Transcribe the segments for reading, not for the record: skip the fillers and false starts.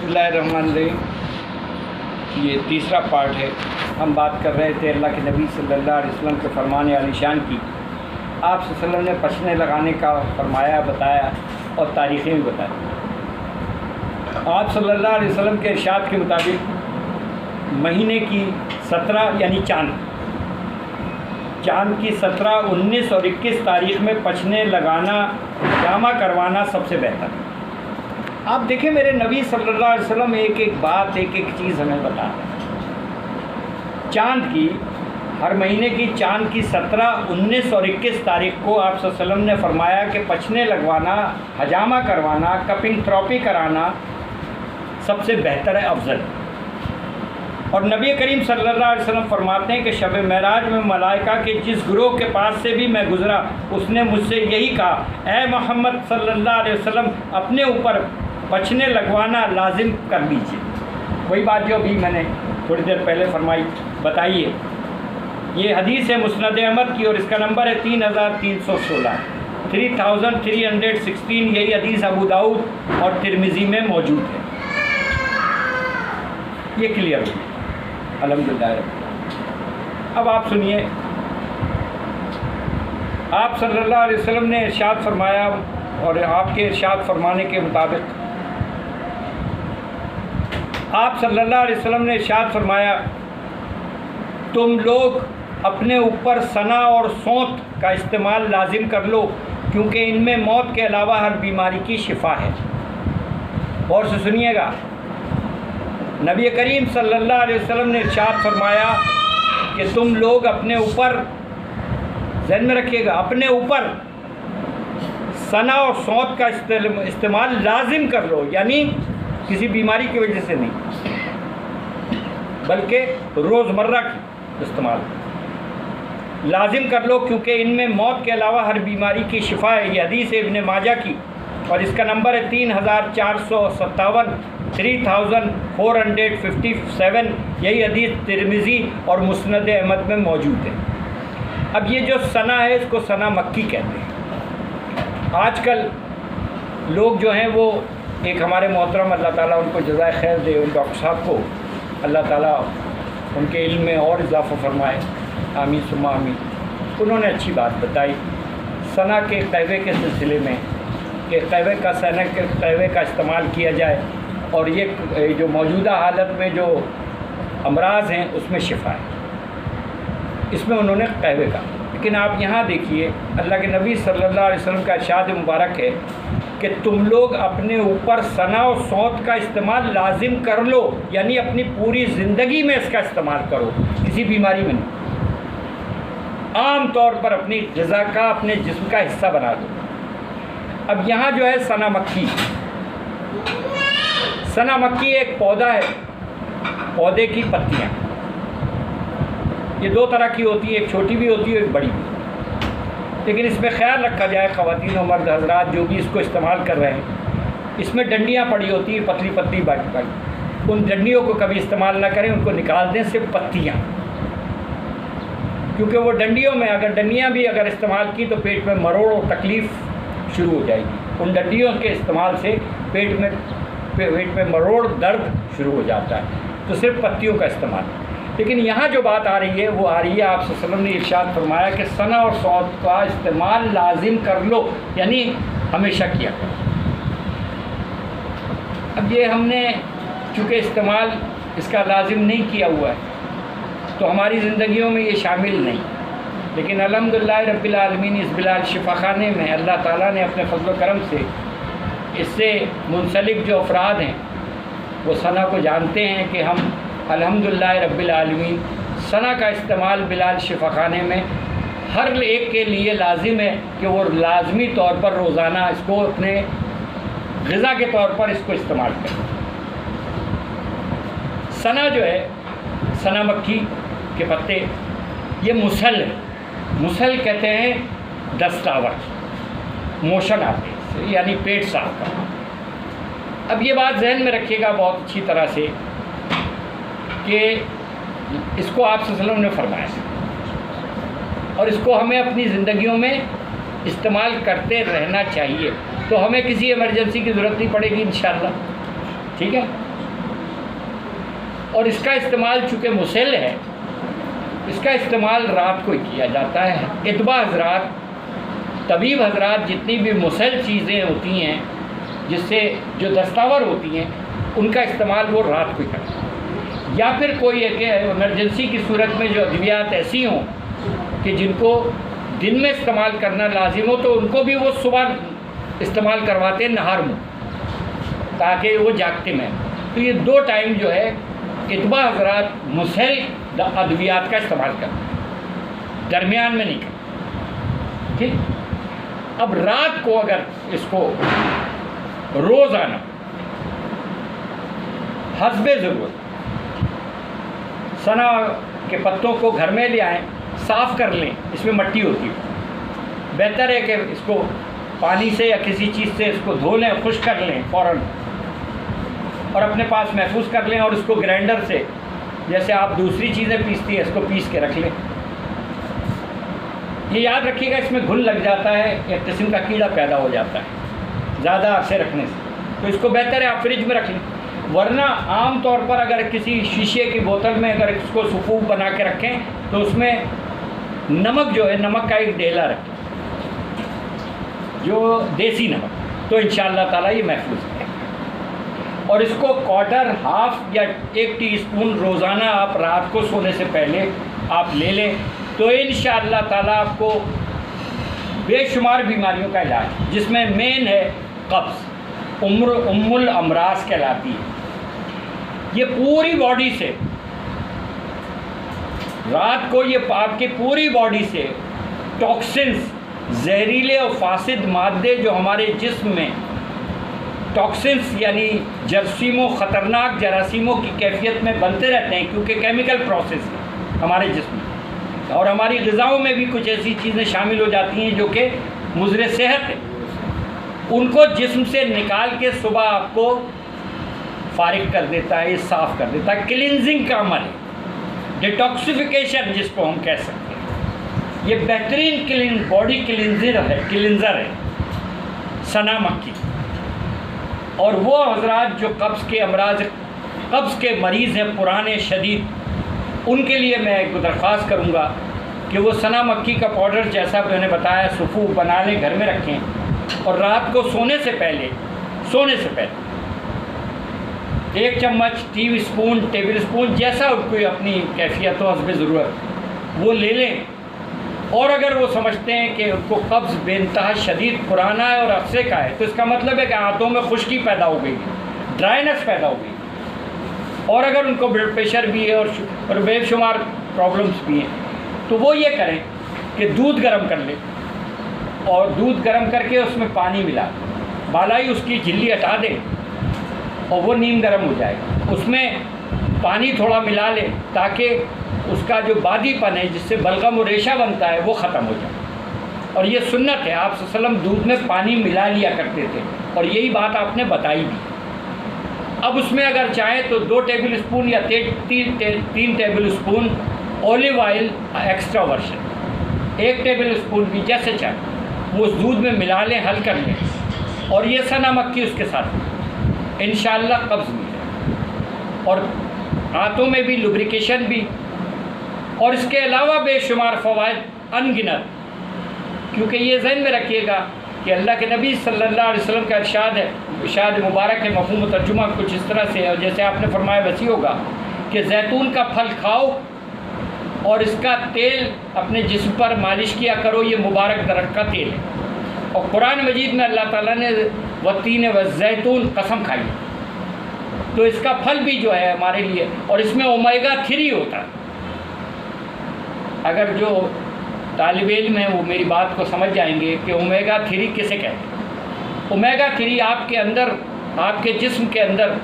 बिस्मिल्लाहिर्रहमानिर्रहीम। ये तीसरा पार्ट है। हम बात कर रहे थे अल्लाह के नबी सल्लल्लाहु अलैहि वसल्लम के फरमान आलिशान की। आप सल्लल्लाहु अलैहि वसल्लम ने पछने लगाने का फरमाया, बताया और तारीख़ें भी बताई। आप सल्लल्लाहु अलैहि वसल्लम के इरशाद के मुताबिक महीने की 17 यानी चाँद की 17, 19 और 21 तारीख़ में पछने लगाना, जामा करवाना सबसे बेहतर है। आप देखें मेरे नबी सल्लल्लाहु अलैहि वसल्लम एक एक बात, एक एक चीज़ हमें बता रहे हैं। चाँद की, हर महीने की चाँद की 17, 19 और 21 तारीख़ को आप सल्लल्लाहु अलैहि वसल्लम ने फरमाया कि पछने लगवाना, हजामा करवाना, कपिंग थेरेपी कराना सबसे बेहतर है, अफजल। और नबी करीम सल्लल्लाहु अलैहि वसल्लम फरमाते हैं कि शब मेराज में मलाइका के जिस गुरोह के पास से भी मैं गुज़रा, उसने मुझसे यही कहा, ए मोहम्मद सल्लल्लाहु अलैहि वसल्लम, अपने ऊपर पछने लगवाना लाजिम कर लीजिए। वही बात जो अभी मैंने थोड़ी देर पहले फरमाई, बताइए। ये हदीस है मुस्नद अहमद की और इसका नंबर है 3316, 3316। यही हदीस अबू दाऊद और तिरमिज़ी में मौजूद है। ये क्लियर हुई, अल्हम्दुलिल्लाह। अब आप सुनिए, आप सल्लल्लाहु अलैहि वसल्लम ने इरशाद फरमाया और आपके इरशाद फरमाने के मुताबिक आप सल्लल्लाहु अलैहि वसल्लम ने इरशाद फरमाया, तुम लोग अपने ऊपर सना और सौंत का इस्तेमाल लाजिम कर लो, क्योंकि इनमें मौत के अलावा हर बीमारी की शिफा है। और से सुनिएगा, नबी करीम सल्लल्लाहु अलैहि वसल्लम ने इरशाद फरमाया कि तुम लोग अपने ऊपर, ज़हन में रखिएगा, अपने ऊपर सना और सौंत का इस्तेमाल लाजिम कर लो, यानी किसी बीमारी की वजह से नहीं, बल्कि रोज़मर्रा की इस्तेमाल लाजिम कर लो, क्योंकि इनमें मौत के अलावा हर बीमारी की शिफा है। यह हदीस है इब्न माजा की और इसका नंबर है 3457, 3457। यही हदीस तिरमिज़ी और मुस्नद अहमद में मौजूद है। अब ये जो सना है, इसको सना मक्की कहते हैं। आजकल लोग जो हैं वो, एक हमारे मोहतरम, अल्लाह ताला उनको जज़ाए खैर दे, उन डॉक्टर साहब को अल्लाह ताला उनके इल्म में और इजाफ़ा फरमाए, आमीन सुम्मा आमीन। उन्होंने अच्छी बात बताई सना के कहवे के सिलसिले में कि कहवे का, सना के कहवे का इस्तेमाल किया जाए और ये जो मौजूदा हालत में जो अमराज हैं उसमें शिफा है, इसमें उन्होंने कहवे का। लेकिन आप यहाँ देखिए, अल्लाह के नबी सल्लल्लाहु अलैहि वसल्लम का इरशाद मुबारक है कि तुम लोग अपने ऊपर सना और सौंत का इस्तेमाल लाजिम कर लो, यानी अपनी पूरी ज़िंदगी में इसका इस्तेमाल करो, किसी बीमारी में नहीं। आम तौर पर अपनी ग़िज़ा का, अपने जिस्म का हिस्सा बना दो। अब यहाँ जो है सना मक्खी, सना मक्खी एक पौधा है, पौधे की पत्तियाँ ये दो तरह की होती है, एक छोटी भी होती है, एक बड़ी भी। लेकिन इसमें ख्याल रखा जाए, ख़वातीन और मर्द हजरात जो भी इसको इस्तेमाल कर रहे हैं, इसमें डंडियाँ पड़ी होती हैं, पतली पतली बारीक। उन डंडियों को कभी इस्तेमाल ना करें, उनको निकाल दें, सिर्फ पत्तियाँ। क्योंकि वो डंडियों में, अगर डंडियाँ भी अगर इस्तेमाल की तो पेट में मरोड़ और तकलीफ़ शुरू हो जाएगी। उन डंडियों के इस्तेमाल से पेट में मरोड़, दर्द शुरू हो जाता है। तो सिर्फ पत्तियों का इस्तेमाल। लेकिन यहाँ जो बात आ रही है वो आ रही है, आप सल्लल्लाहु अलैहि वसल्लम ने इरशाद फरमाया कि सना और सौंत का इस्तेमाल लाजिम कर लो, यानी हमेशा किया करो। अब ये हमने चूँकि इस्तेमाल इसका लाजिम नहीं किया हुआ है, तो हमारी ज़िंदगियों में ये शामिल नहीं। लेकिन अल्हम्दुलिल्लाह रब्बिल आलमीन, इस बिलाल शिफाखाने में अल्लाह ताला ने अपने फज़ल करम से इससे मुंसलिक जो अफराद हैं वो सना को जानते हैं कि हम अल्हम्दुलिल्लाह रब्बिल आलमीन सना का इस्तेमाल बिलाल शिफाखाने में हर एक के लिए लाजिम है कि वो लाजमी तौर पर रोज़ाना इसको अपने ग़िज़ा के तौर पर इसको इस्तेमाल करें। सना जो है, सना मक्खी के पत्ते, ये मुसल है। मुसल कहते हैं दस्तावर, मोशन आते हैं, यानी पेट साफ करना। अब ये बात जहन में रखिएगा बहुत अच्छी तरह से कि इसको आप सल्लल्लाहु अलैहि वसल्लम ने फरमाया और इसको हमें अपनी ज़िंदगियों में इस्तेमाल करते रहना चाहिए। तो हमें किसी इमरजेंसी की ज़रूरत नहीं पड़ेगी इंशाअल्लाह, ठीक है। और इसका इस्तेमाल चूँकि मुसेल है, इसका इस्तेमाल रात को ही किया जाता है। इतबा हजरात, तबीब हजरात जितनी भी मुसेल चीज़ें होती हैं जिससे जो दस्तावर होती हैं उनका इस्तेमाल वो रात को ही करते हैं। या फिर कोई एक इमरजेंसी की सूरत में जो अद्वियात ऐसी हों कि जिनको दिन में इस्तेमाल करना लाजिम हो तो उनको भी वो सुबह इस्तेमाल करवाते हैं नहार में, ताकि वो जागते में। तो ये 2 टाइम जो है इतबा हजरात मुसेल अद्वियात का इस्तेमाल करते हैं, दरमियान में नहीं करते। ठीक। अब रात को अगर इसको रोज़ाना हस्बे ज़रूरत सना के पत्तों को घर में ले आएँ, साफ़ कर लें, इसमें मिट्टी होती है, बेहतर है कि इसको पानी से या किसी चीज़ से इसको धो लें, खुश्क कर लें फ़ौरन और अपने पास महफूज कर लें और उसको ग्राइंडर से जैसे आप दूसरी चीज़ें पीसती हैं इसको पीस के रख लें। ये याद रखिएगा, इसमें घुल लग जाता है, एक किस्म का कीड़ा पैदा हो जाता है ज़्यादा अरसे रखने से, तो इसको बेहतर है आप फ्रिज में रख लें। वरना आम तौर पर अगर किसी शीशे की बोतल में अगर इसको सुफूफ बना के रखें तो उसमें नमक जो है, नमक का एक ढेला रखें, जो देसी नमक, तो इंशाअल्लाह ताला ये महफूज है। और इसको क्वार्टर, हाफ या 1 टीस्पून रोज़ाना आप रात को सोने से पहले आप ले लें तो इंशाअल्लाह ताला आपको बेशुमार बीमारियों का इलाज, जिसमें मेन है कब्ज़, उम्मुल अमराज कहलाती है। ये पूरी बॉडी से रात को ये आपकी पूरी बॉडी से टॉक्सिन्स, जहरीले और फासिद मादे जो हमारे जिस्म में टॉक्सिन्स यानी जरासीमों, ख़तरनाक जरासीमों की कैफियत में बनते रहते हैं, क्योंकि केमिकल प्रोसेस है हमारे जिस्म में, और हमारी ग़िज़ाओं में भी कुछ ऐसी चीज़ें शामिल हो जाती हैं जो कि मुज़र सेहत है। उनको जिस्म से निकाल के सुबह आपको फारिग कर देता है, ये साफ़ कर देता है। क्लिनजिंग का अमल है, डिटॉक्सिफिकेशन जिसको हम कह सकते हैं। ये बेहतरीन बॉडी क्लिनज़र है सना मक्की। और वो हजरात जो कब्ज़ के मरीज़ हैं पुराने शदीद, उनके लिए मैं एक दरख्वास्त करूँगा कि वो सना मक्की का पाउडर जैसा मैंने बताया सुफूफ बना लें, घर में रखें और रात को सोने से पहले 1 चम्मच, टेबल स्पून जैसा कोई अपनी कैफियत हो हस्बे ज़रूरत वो ले लें। और अगर वो समझते हैं कि उनको कब्ज़ बेइंतहा शदीद पुराना है और अरसे का है, तो इसका मतलब है कि आंतों में खुश्की पैदा हो गई, ड्राइनेस पैदा हो गई, और अगर उनको ब्लड प्रेशर भी है और बेशुमार प्रॉब्लम्स भी हैं, तो वो ये करें कि दूध गर्म कर लें और दूध गर्म करके उसमें पानी मिला, बालाई उसकी झिल्ली हटा दें और वो नीम गर्म हो जाएगा। उसमें पानी थोड़ा मिला लें ताकि उसका जो बादीपन है जिससे बलगम और रेशा बनता है वो ख़त्म हो जाए। और ये सुन्नत है, आप सल्लल्लाहु अलैहि वसल्लम दूध में पानी मिला लिया करते थे और यही बात आपने बताई भी। अब उसमें अगर चाहें तो 2 टेबल स्पून या 3 table spoon olive oil extra version, 1 table spoon भी जैसे चाहें वो उस दूध में मिला लें, हल कर लें और ये सना मक्की उसके साथ इंशाअल्लाह कब्ज़ मिल जाए और आंतों में भी लुब्रिकेशन भी। और इसके अलावा बेशुमार फ़वाइद अनगिनत, क्योंकि ये ज़हन में रखिएगा कि अल्लाह के नबी सल्लल्लाहु अलैहि वसल्लम का इरशाद है, इरशाद मुबारक है, मफ़हूम तर्जुमा कुछ इस तरह से है, और जैसे आपने फरमाया वसी होगा कि जैतून का फल खाओ और इसका तेल अपने जिस्म पर मालिश किया करो, ये मुबारक दरख्त का तेल है। और कुरान मजीद में अल्लाह ताला ने वतीन व जैतून कसम खाई, तो इसका फल भी जो है हमारे लिए, और इसमें ओमेगा 3 होता है। अगर जो तालिब इल्म है वो मेरी बात को समझ जाएंगे कि ओमेगा 3 किसे कहते हैं। ओमेगा 3 आपके अंदर, आपके जिस्म के अंदर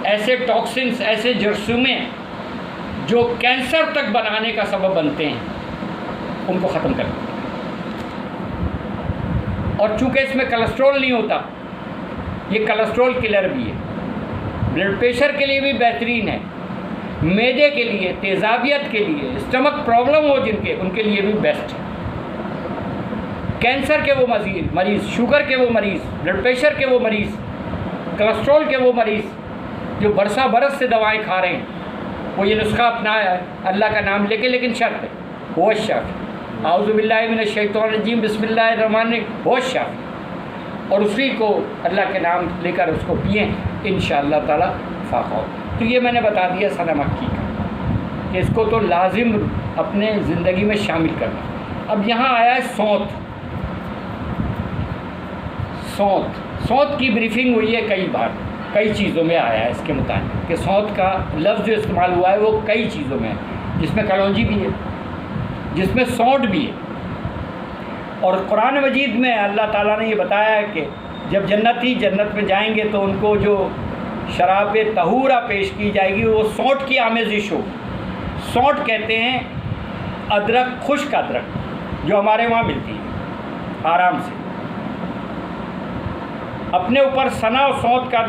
ऐसे टॉक्सिन्स, ऐसे जरासीमें जो कैंसर तक बनाने का सबब बनते हैं, उनको ख़त्म कर देते हैं। और चूँकि इसमें कोलेस्ट्रॉल नहीं होता, ये कोलेस्ट्रॉल किलर भी है, ब्लड प्रेशर के लिए भी बेहतरीन है, मैदे के लिए, तेज़ाबियत के लिए, स्टमक प्रॉब्लम हो जिनके, उनके लिए भी बेस्ट है। कैंसर के वो मरीज़, शुगर के वो मरीज़, ब्लड प्रेशर के वो मरीज़, कोलेस्ट्रॉल के वो मरीज़ जो बरस से दवाएं खा रहे हैं, वो ये नुस्खा अपनाया है अल्लाह का नाम लेके, लेकिन शर्त है हुव शाफ़ी, आऊज़ु बिल्लाहि मिनश शैतानिर रजीम बिस्मिल्लाहिर रहमानिर रहीम हुव शाफ़ी, और उसी को अल्लाह के नाम लेकर उसको पिएँ, इंशाअल्लाह ताला फ़ाक़ा हो। तो ये मैंने बता दिया सना मक्की का कि इसको तो लाजिम अपने ज़िंदगी में शामिल करना। अब यहाँ आया है सौंत। सौंत की ब्रीफिंग हुई है कई बार, कई चीज़ों में आया है इसके मुताबिक कि सौंत का लफ्ज़ जो इस्तेमाल हुआ है वो कई चीज़ों में है, जिसमें कलौंजी भी है, जिसमें सौंठ भी है। और कुरान मजीद में अल्लाह ताला ने ये बताया है कि जब जन्नती जन्नत में जाएंगे तो उनको जो शराब तहूरा पेश की जाएगी वो सौंठ की आमेज़िश हो। सौंठ कहते हैं अदरक, खुश्क अदरक जो हमारे वहाँ मिलती है आराम से। अपने ऊपर सना और सौंठ का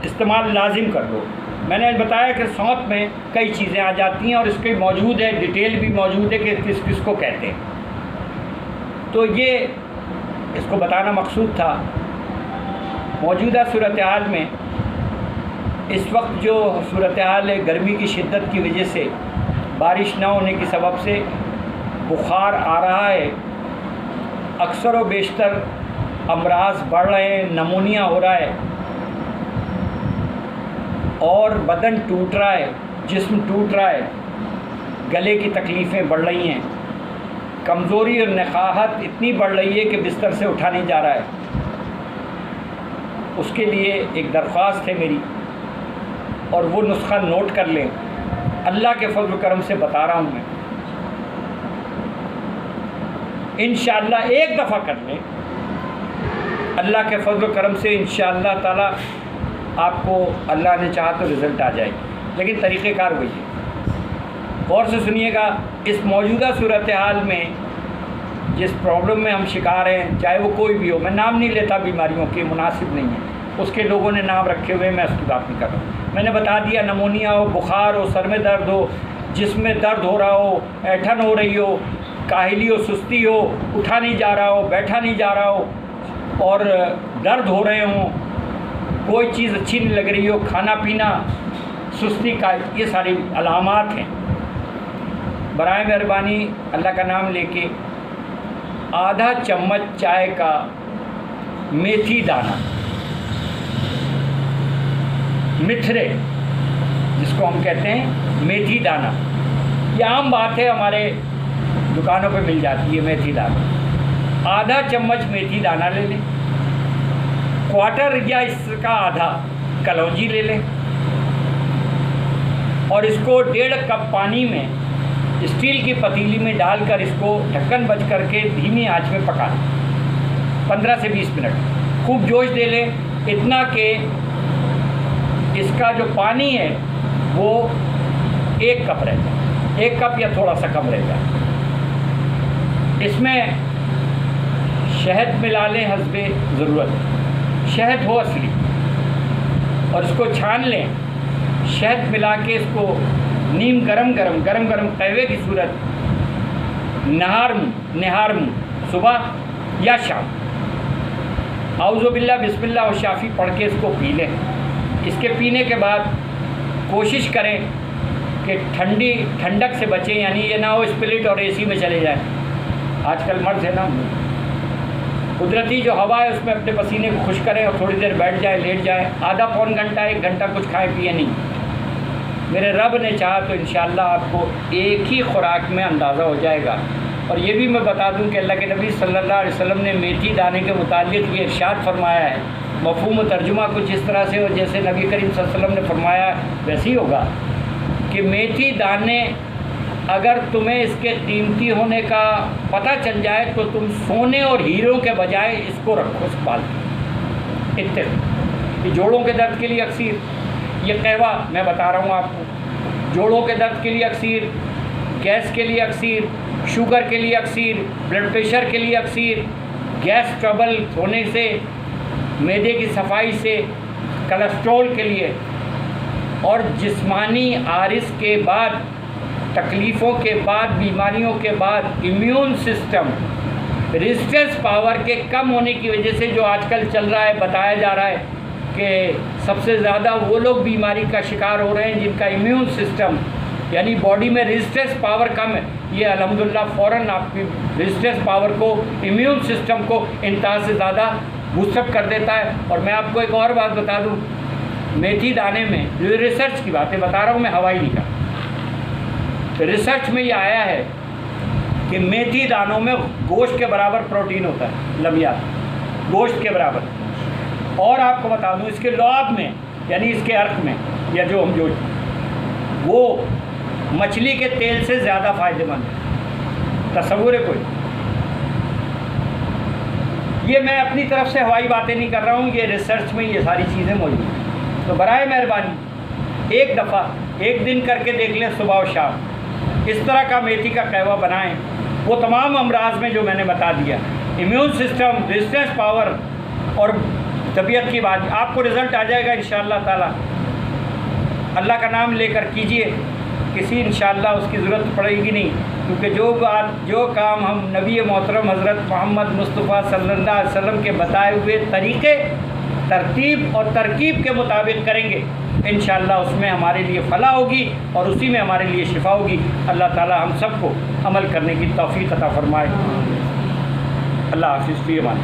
इस्तेमाल लाजिम कर लो। मैंने बताया कि सौंठ में कई चीज़ें आ जाती हैं और इसकी मौजूद है, डिटेल भी मौजूद है कि किस किस को कहते हैं। तो ये इसको बताना मकसूद था। मौजूदा सूरत हाल में इस वक्त जो सूरत हाल है, गर्मी की शिद्दत की वजह से, बारिश ना होने की सबब से बुखार आ रहा है, अक्सर व बेशतर अमराज बढ़ रहे हैं, नमूनिया हो रहा है और बदन टूट रहा है, जिस्म टूट रहा है, गले की तकलीफ़ें बढ़ रही हैं, कमज़ोरी और नखाहत इतनी बढ़ रही है कि बिस्तर से उठा नहीं जा रहा है। उसके लिए एक दरख्वास्त है मेरी, और वो नुस्खा नोट कर लें। अल्लाह के फज़्ल करम से बता रहा हूँ मैं, इंशाअल्लाह एक दफ़ा कर लें, अल्लाह के फज़्ल करम से इंशाअल्लाह ताला आपको अल्लाह ने चाहा तो रिज़ल्ट आ जाएगी। लेकिन तरीक़ेकार वही है। गौर से सुनिएगा, इस मौजूदा सूरत हाल में जिस प्रॉब्लम में हम शिकार हैं, चाहे वो कोई भी हो, मैं नाम नहीं लेता बीमारियों के, मुनासिब नहीं है, उसके लोगों ने नाम रखे हुए, मैं उसकी बात नहीं कर रहा हूँ। मैंने बता दिया, नमूनिया हो, बुखार हो, सर में दर्द हो, जिस्म में दर्द हो रहा हो, ऐठन हो रही हो, काहिली हो, सुस्ती हो, उठा नहीं जा रहा हो, बैठा नहीं जा रहा हो, और दर्द हो रहे हों, कोई चीज़ अच्छी नहीं लग रही हो, खाना पीना सुस्ती का, ये सारी अलामात हैं। बराए मेहरबानी अल्लाह का नाम लेके आधा चम्मच चाय का मेथी दाना, मिथरे जिसको हम कहते हैं, मेथी दाना, ये आम बात है, हमारे दुकानों पे मिल जाती है मेथी दाना। आधा चम्मच मेथी दाना ले लें, क्वार्टर या इसका आधा कलौंजी ले लें, और इसको 1.5 कप पानी में स्टील की पतीली में डालकर इसको ढक्कन बंद करके धीमी आंच में पका लें 15 से 20 मिनट। खूब जोश दे लें, इतना कि इसका जो पानी है वो 1 कप रह जाए, 1 कप या थोड़ा सा कम रह जाए। इसमें शहद मिला लें हस्बे ज़रूरत, शहद हो असली, और इसको छान लें। शहद मिला के इसको नीम गरम गरम कहवे की सूरत नहार मुँह सुबह या शाम आऊज़ु बिल्लाह बिस्मिल्लाह और शाफ़ी पढ़ के इसको पी लें। इसके पीने के बाद कोशिश करें कि ठंडक से बचें, यानी ये ना हो स्प्लिट और एसी में चले जाएं। आजकल मर्द है ना, कुदरती जो हवा है उसमें अपने पसीने को खुश करें और थोड़ी देर बैठ जाए, लेट जाए, आधा पौन घंटा 1 घंटा कुछ खाए पिए नहीं। मेरे रब ने चाहा तो इंशाअल्लाह आपको एक ही खुराक में अंदाज़ा हो जाएगा। और ये भी मैं बता दूं कि अल्लाह के नबी सल्लल्लाहु अलैहि वसल्लम ने मेथी दाने के मुताल्लिक़ ये इरशाद फरमाया है, मफ़हूम तर्जुमा कुछ इस तरह से हो जैसे नबी करीम सल्लल्लाहु अलैहि वसल्लम ने फरमाया वैसे ही होगा कि मेथी दाने अगर तुम्हें इसके कीमती होने का पता चल जाए तो तुम सोने और हीरों के बजाय इसको रखो, संभाल। इतने जोड़ों के दर्द के लिए अक्सीर, ये कहवा मैं बता रहा हूँ आपको, जोड़ों के दर्द के लिए अक्सीर, गैस के लिए अक्सीर, शुगर के लिए अक्सीर, ब्लड प्रेशर के लिए अक्सीर, गैस ट्रबल होने से, मैदे की सफाई से, कोलेस्ट्रॉल के लिए, और जिस्मानी आरिस के बाद, तकलीफ़ों के बाद, बीमारियों के बाद इम्यून सिस्टम रेजिस्टेंस पावर के कम होने की वजह से जो आजकल चल रहा है, बताया जा रहा है कि सबसे ज़्यादा वो लोग बीमारी का शिकार हो रहे हैं जिनका इम्यून सिस्टम यानी बॉडी में रेजिस्टेंस पावर कम है, ये अल्हम्दुलिल्लाह फ़ौरन आपकी रेजिस्टेंस पावर को, इम्यून सिस्टम को इंतहा से ज़्यादा बूस्टअप कर देता है। और मैं आपको एक और बात बता दूं, मेथी दाने में, जो रिसर्च की बातें बता रहा हूँ मैं, हवाई नहीं का, तो रिसर्च में ये आया है कि मेथी दानों में गोश्त के बराबर प्रोटीन होता है, लमिया गोश्त के बराबर। और आपको बता दूं इसके लौद में, यानी इसके अर्क में, या जो वो मछली के तेल से ज़्यादा फ़ायदेमंद है। तसव्वुर है कोई? ये मैं अपनी तरफ से हवाई बातें नहीं कर रहा हूँ, ये रिसर्च में ये सारी चीज़ें मौजूद हैं। तो बराए मेहरबानी एक दफ़ा एक दिन करके देख लें, सुबह और शाम इस तरह का मेथी का कहवा बनाएं। वो तमाम अमराज में जो मैंने बता दिया, इम्यून सिस्टम, रेजिस्टेंस पावर और तबीयत की बात, आपको रिज़ल्ट आ जाएगा इंशाअल्लाह ताला। अल्लाह का नाम लेकर कीजिए, किसी इंशाअल्लाह उसकी ज़रूरत पड़ेगी नहीं, क्योंकि जो काम हम नबी मोहतरम हज़रत मोहम्मद मुस्तफ़ा सल्लल्लाहु अलैहि वसल्लम के बताए हुए तरीक़े, तरतीब और तरकीब के मुताबिक करेंगे, इंशाअल्लाह उसमें हमारे लिए फ़लाह होगी और उसी में हमारे लिए शिफा होगी। अल्लाह ताला हम सबको अमल करने की तौफ़ीक़ अता फ़रमाए। अल्लाह हाफ़िज़, फ़ी अमान।